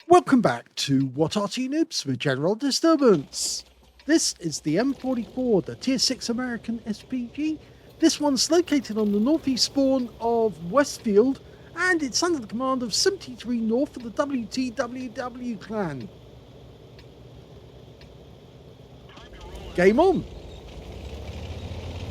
Welcome back to What Arty Noobs with General Disturbance. This is the M44, the Tier 6 American SPG. This one's located on the northeast spawn of Westfield, and it's under the command of 73north of the WTWW clan. Game on!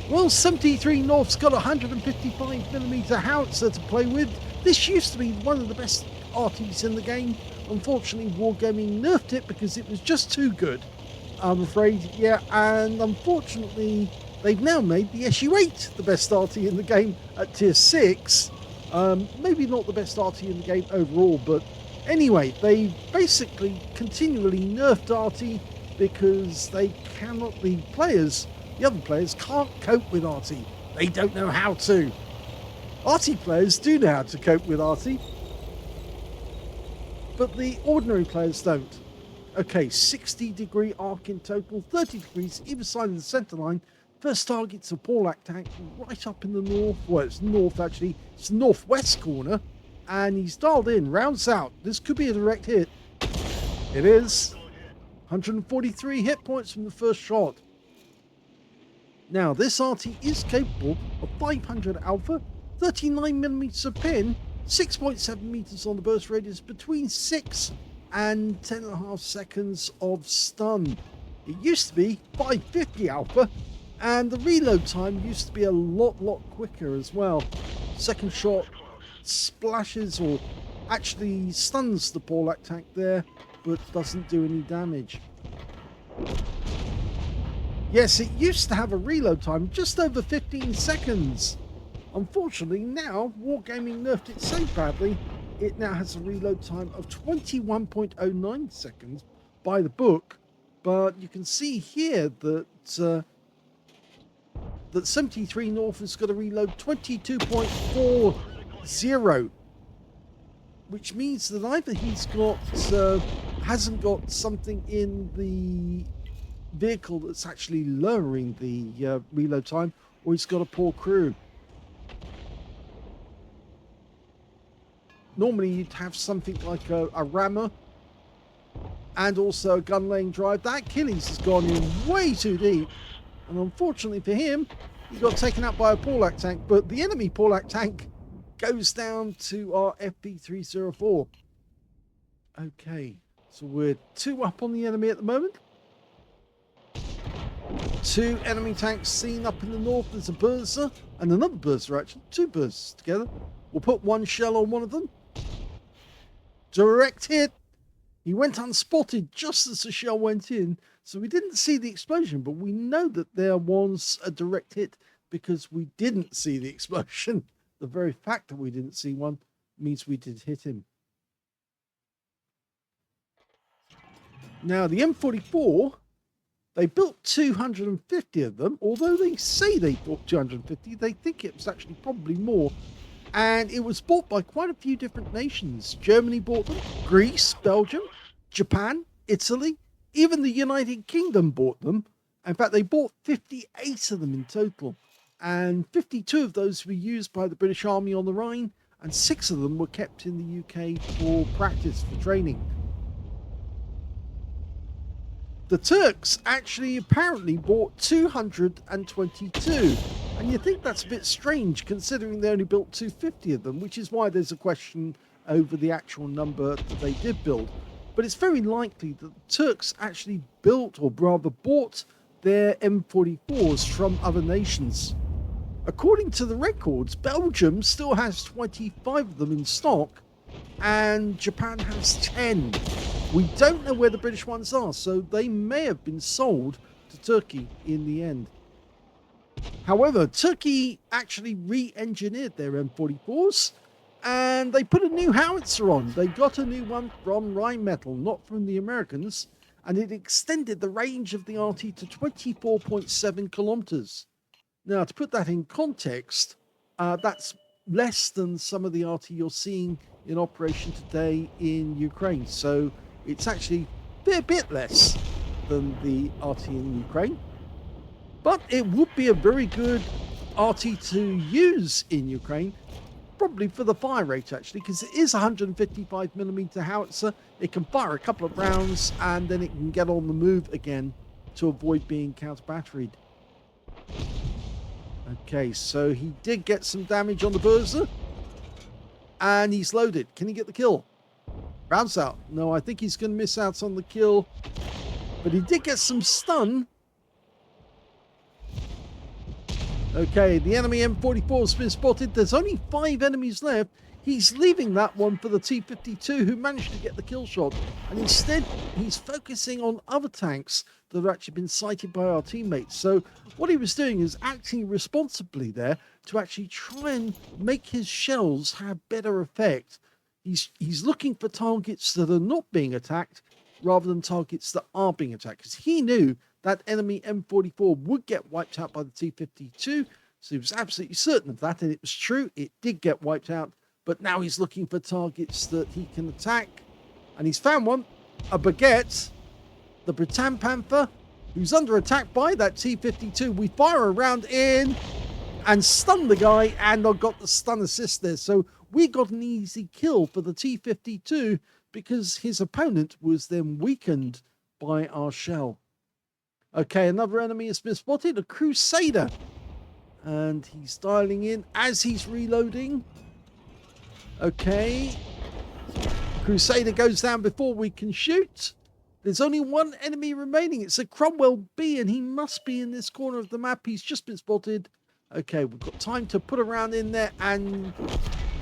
Well, 73north's got a 155mm howitzer to play with. This used to be one of the best Artys in the game. Unfortunately, Wargaming nerfed it because it was just too good, I'm afraid. Yeah, and unfortunately, they've now made the SU-8 the best Arty in the game at Tier 6. Maybe not the best Arty in the game overall, but anyway, they basically continually nerfed Arty because the other players can't cope with Arty. They don't know how to. Arty players do know how to cope with Arty, but the ordinary players don't. Okay, 60-degree arc in total, 30 degrees either side of the center line. First target's a Porlac tank right up in the north. Well, it's north actually. It's the northwest corner, and he's dialed in, rounds out. This could be a direct hit. It is. 143 hit points from the first shot. Now, this Arty is capable of 500 alpha, 39mm of pin, 6.7 meters on the burst radius, between 6 and 10.5 seconds of stun. It used to be 550 alpha, and the reload time used to be a lot quicker as well. Second shot splashes, or actually stuns the Porlac tank there, but doesn't do any damage. Yes, it used to have a reload time just over 15 seconds. Unfortunately, now Wargaming nerfed it so badly, it now has a reload time of 21.09 seconds by the book. But you can see here that 73north has got a reload 22.40, which means that either he's got hasn't got something in the vehicle that's actually lowering the reload time, or he's got a poor crew. Normally you'd have something like a rammer and also a gun laying drive. That Achilles has gone in way too deep, and unfortunately for him, he got taken out by a Porlac tank, but the enemy Porlac tank goes down to our FP304. Okay, so we're 2 up on the enemy at the moment. 2 enemy tanks seen up in the north. There's a Burzer and another Burzer, actually. 2 Burzers together. We'll put 1 shell on one of them. Direct hit. He went unspotted just as the shell went in, so we didn't see the explosion, but we know that there was a direct hit because we didn't see the explosion. The very fact that we didn't see one means we did hit him. Now, the M44, they built 250 of them. Although they say they bought 250, they think it was actually probably more. And it was bought by quite a few different nations. Germany bought them, Greece, Belgium, Japan, Italy, even the United Kingdom bought them. In fact, they bought 58 of them in total. And 52 of those were used by the British Army on the Rhine, and 6 of them were kept in the UK for practice, for training. The Turks actually apparently bought 222, and you think that's a bit strange considering they only built 250 of them, which is why there's a question over the actual number that they did build. But it's very likely that the Turks actually built, or rather bought, their M44s from other nations. According to the records, Belgium still has 25 of them in stock, and Japan has 10. We don't know where the British ones are, so they may have been sold to Turkey in the end. However, Turkey actually re-engineered their M44s, and they put a new howitzer on. They got a new one from Rheinmetall, not from the Americans, and it extended the range of the Arty to 24.7 kilometers. Now, to put that in context, that's less than some of the Arty you're seeing in operation today in Ukraine. So it's actually a fair bit less than the Arty in Ukraine. But it would be a very good Arty to use in Ukraine. probably for the fire rate, actually, because it is a 155mm howitzer. It can fire a couple of rounds, and then it can get on the move again to avoid being counter-batteried. Okay, so he did get some damage on the Burza, and he's loaded. Can he get the kill? Rounds out. No, I think he's going to miss out on the kill, but he did get some stun. Okay, the enemy M44 has been spotted. There's only 5 enemies left. He's leaving that one for the T-52, who managed to get the kill shot. And instead, he's focusing on other tanks that have actually been sighted by our teammates. So what he was doing is acting responsibly there to actually try and make his shells have better effect. He's looking for targets that are not being attacked rather than targets that are being attacked, because he knew that enemy M44 would get wiped out by the T-52, so he was absolutely certain of that, and it was true. It did get wiped out, but now he's looking for targets that he can attack, and he's found one, a Baguette, the Britann Panther, who's under attack by that T-52. We fire a round in and stun the guy, and I got the stun assist there, so we got an easy kill for the T-52 because his opponent was then weakened by our shell. Okay, another enemy has been spotted, a Crusader. And he's dialing in as he's reloading. Okay. Crusader goes down before we can shoot. There's only one enemy remaining. It's a Cromwell B, and he must be in this corner of the map. He's just been spotted. Okay, we've got time to put a round in there, and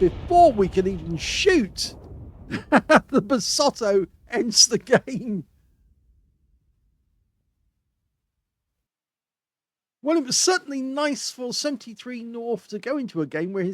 before we can even shoot, the Basotto ends the game. Well, it was certainly nice for 73north to go into a game where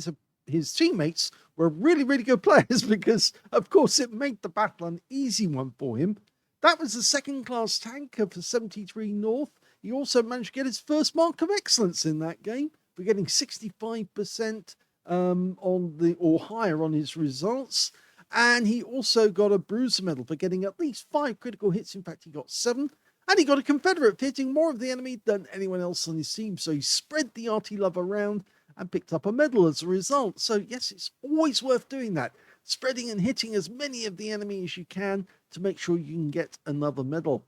his teammates were really, really good players, because, of course, it made the battle an easy one for him. That was a second-class tanker for 73north. He also managed to get his first mark of excellence in that game. We're getting 65% on the or higher on his results. And he also got a Bruiser medal for getting at least 5 critical hits. In fact, he got 7. And he got a Confederate for hitting more of the enemy than anyone else on his team. So he spread the Arty love around and picked up a medal as a result. So yes, it's always worth doing that. Spreading and hitting as many of the enemy as you can to make sure you can get another medal.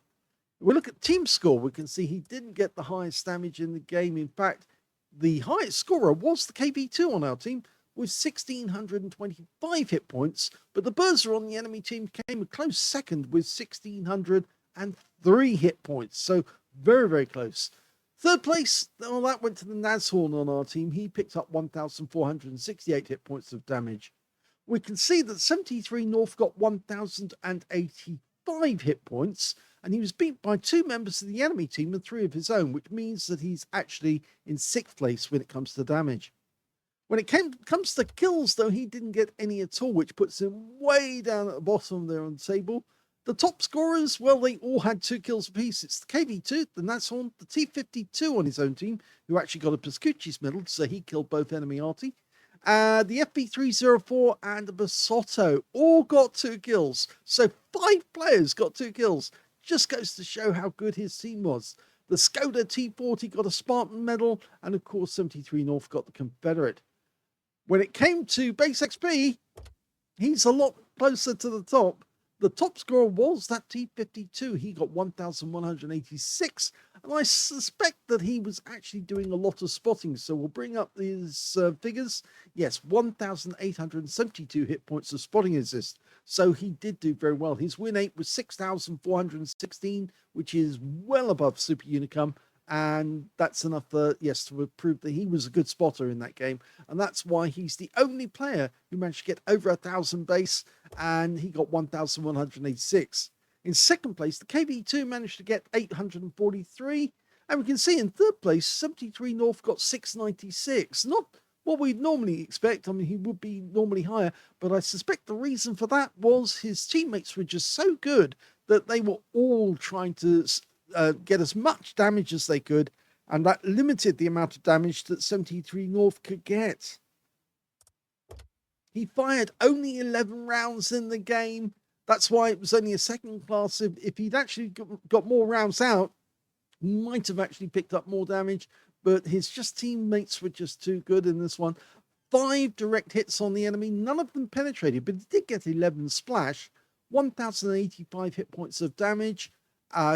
If we look at team score, we can see he didn't get the highest damage in the game. In fact, the highest scorer was the KV2 on our team with 1,625 hit points. But the Burza on the enemy team came a close second with 1,603 hit points. So very, very close. Third place, well, that went to the Nashorn on our team. He picked up 1,468 hit points of damage. We can see that 73north got 1,085 hit points, and he was beat by 2 members of the enemy team and 3 of his own, which means that he's actually in 6th place when it comes to damage. When it comes to kills, though, he didn't get any at all, which puts him way down at the bottom there on the table. The top scorers, well, they all had 2 kills apiece. It's the KV2, the Nashorn, the T-52 on his own team, who actually got a Pascucci's medal, so he killed both enemy Arty. The FB304 and the Basotto all got 2 kills. So 5 players got 2 kills. Just goes to show how good his team was. The Skoda T40 got a Spartan medal, and of course 73north got the Confederate. When it came to base XP, he's a lot closer to the top. The top scorer was that T-52. He got 1,186, and I suspect that he was actually doing a lot of spotting. So we'll bring up his figures. Yes, 1,872 hit points of spotting assist. So he did do very well. His win rate was 6,416, which is well above Super Unicum. And that's enough, yes, to prove that he was a good spotter in that game. And that's why he's the only player who managed to get over 1,000 base, and he got 1,186. In second place, the KV2 managed to get 843. And we can see in third place, 73north got 696. Not what we'd normally expect. I mean, he would be normally higher, but I suspect the reason for that was his teammates were just so good that they were all trying to get as much damage as they could, and that limited the amount of damage that 73north could get. He fired only 11 rounds in the game. That's why it was only a second class. If he'd actually got more rounds out, he might have actually picked up more damage, but his teammates were just too good in this one. 5 direct hits on the enemy, none of them penetrated, but he did get 11 splash, 1,085 hit points of damage,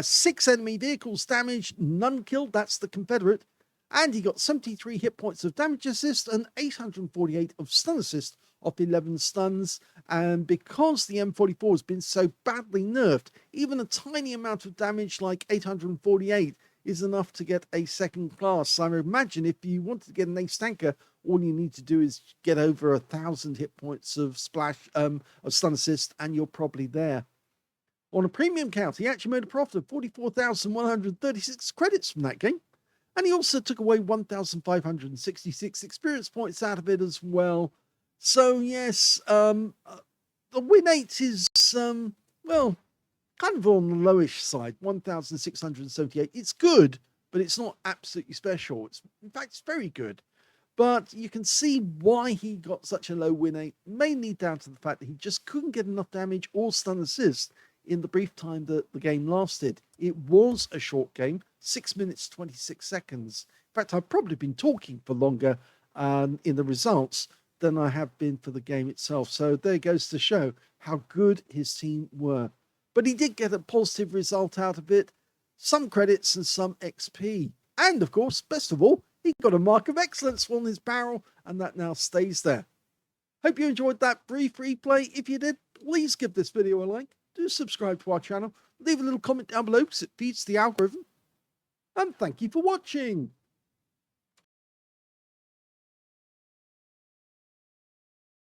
6 enemy vehicles damaged, none killed, that's the Confederate, and he got 73 hit points of damage assist and 848 of stun assist off 11 stuns. And because the M44 has been so badly nerfed, even a tiny amount of damage like 848 is enough to get a second class. So I imagine if you wanted to get an ace tanker, all you need to do is get over 1,000 hit points of splash, of stun assist, and you're probably there. On a premium count, he actually made a profit of 44,136 credits from that game. And he also took away 1,566 experience points out of it as well. So yes, the win rate is, well, kind of on the lowish side, 1,678. It's good, but it's not absolutely special. In fact, it's very good. But you can see why he got such a low win rate, mainly down to the fact that he just couldn't get enough damage or stun assist in the brief time that the game lasted. It was a short game, 6 minutes, 26 seconds. In fact, I've probably been talking for longer in the results than I have been for the game itself. So there goes to show how good his team were. But he did get a positive result out of it, some credits and some XP. And of course, best of all, he got a mark of excellence on his barrel, and that now stays there. Hope you enjoyed that brief replay. If you did, please give this video a like. Do subscribe to our channel. Leave a little comment down below because it feeds the algorithm. And thank you for watching.